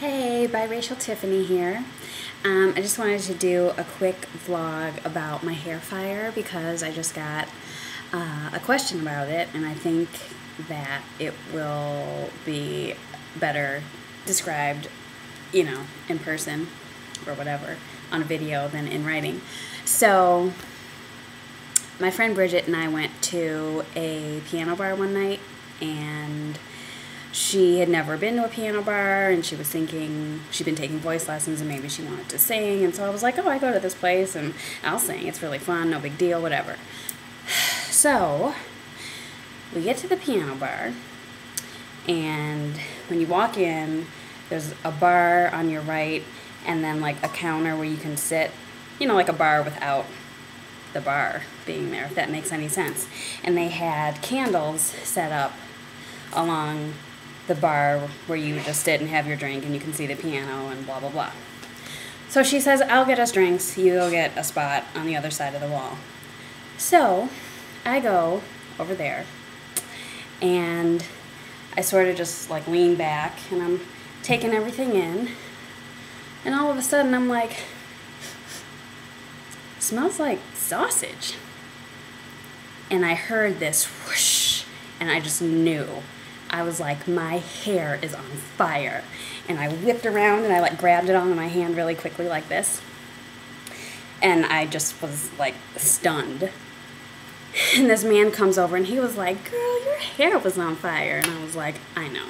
Hey, biracial Tiffany here. I just wanted to do a quick vlog about my hair fire because I just got a question about it, and I think that it will be better described, in person or whatever, on a video than in writing. So, my friend Bridget and I went to a piano bar one night, and she had never been to a piano bar, and she was thinking she'd been taking voice lessons and maybe she wanted to sing. And so I was like, oh, I go to this place and I'll sing. It's really fun, no big deal, whatever. So we get to the piano bar, and when you walk in, there's a bar on your right and then like a counter where you can sit, like a bar without the bar being there, if that makes any sense. And they had candles set up along the bar where you would just sit and have your drink and you can see the piano and blah blah blah. So she says, I'll get us drinks, you go get a spot on the other side of the wall. So I go over there and I sort of just like lean back and I'm taking everything in, and all of a sudden I'm like, it smells like sausage. And I heard this whoosh, and I just knew. I was like, my hair is on fire. And I whipped around and I like grabbed it onto my hand really quickly like this. And I just was like stunned. And this man comes over and he was like, girl, your hair was on fire. And I was like, I know.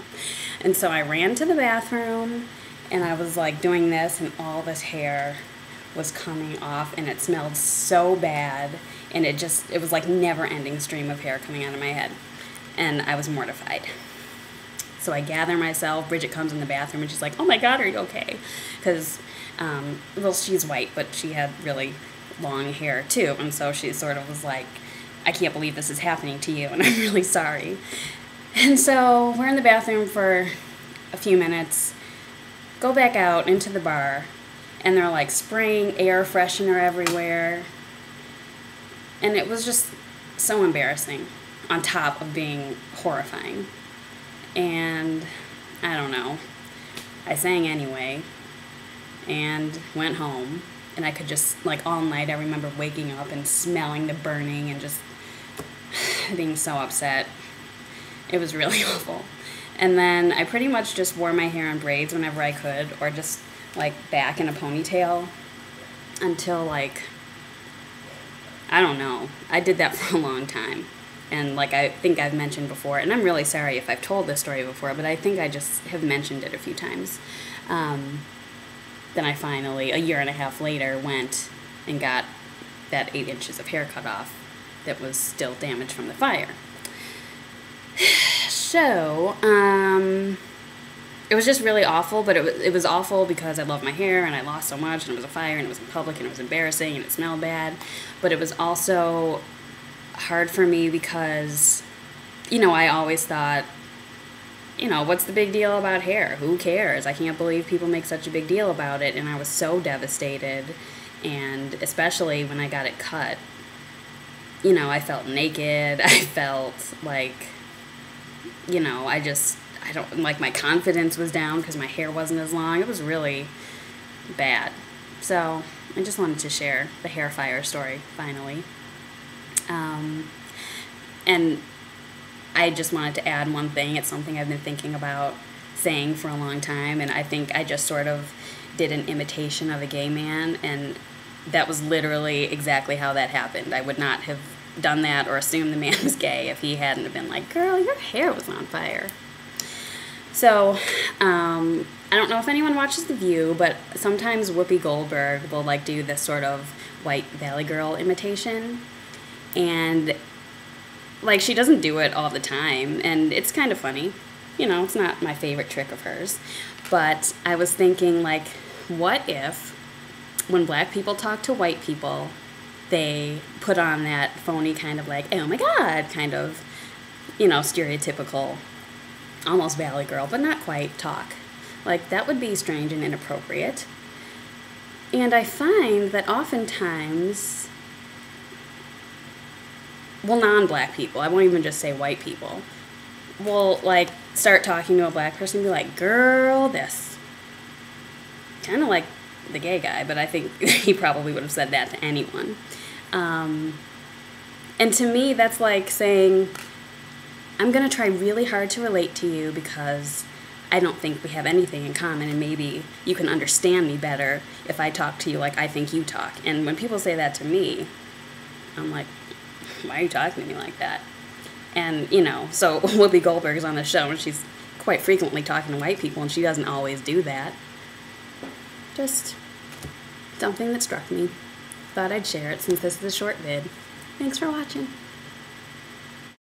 And so I ran to the bathroom and I was like doing this, and all this hair was coming off and it smelled so bad. And it was like never-ending stream of hair coming out of my head. And I was mortified. So I gather myself. Bridget comes in the bathroom and she's like, oh my God, are you okay? Because, well, she's white, but she had really long hair too. And so she sort of was like, I can't believe this is happening to you, and I'm really sorry. And so we're in the bathroom for a few minutes, go back out into the bar, and they're like spraying air freshener everywhere. And it was just so embarrassing, on top of being horrifying. And I don't know, I sang anyway and went home, and I could just, like, all night I remember waking up and smelling the burning and just being so upset. It was really awful. And then I pretty much just wore my hair in braids whenever I could, or just like back in a ponytail until, like, I don't know, I did that for a long time. And like I think I've mentioned before, and I'm really sorry if I've told this story before, but I think I just have mentioned it a few times. Then I finally, a year and a half later, went and got that 8 inches of hair cut off that was still damaged from the fire. So, it was just really awful, but it was awful because I love my hair and I lost so much, and it was a fire and it was in public and it was embarrassing and it smelled bad. But it was also hard for me because, I always thought, what's the big deal about hair? Who cares? I can't believe people make such a big deal about it. And I was so devastated, and especially when I got it cut, I felt naked. I felt like, my confidence was down because my hair wasn't as long. It was really bad. So I just wanted to share the hair fire story, finally. And I just wanted to add one thing. It's something I've been thinking about saying for a long time, and I think I just sort of did an imitation of a gay man, and that was literally exactly how that happened. I would not have done that or assumed the man was gay if he hadn't have been like, girl, your hair was on fire. So, I don't know if anyone watches The View, but sometimes Whoopi Goldberg will like do this sort of white Valley Girl imitation. And, like, she doesn't do it all the time, and it's kind of funny. It's not my favorite trick of hers. But I was thinking, like, what if, when black people talk to white people, they put on that phony kind of like, oh my God, kind of, stereotypical, almost Valley Girl, but not quite, talk. Like, that would be strange and inappropriate. And I find that oftentimes, well, non-black people, I won't even just say white people, will, like, start talking to a black person and be like, girl, this, kind of like the gay guy, but I think he probably would have said that to anyone. And to me, that's like saying, I'm going to try really hard to relate to you because I don't think we have anything in common, and maybe you can understand me better if I talk to you like I think you talk. And when people say that to me, I'm like, why are you talking to me like that? And, you know, so Whoopi Goldberg's on the show, and she's quite frequently talking to white people, and she doesn't always do that. Just something that struck me. Thought I'd share it since this is a short vid. Thanks for watching.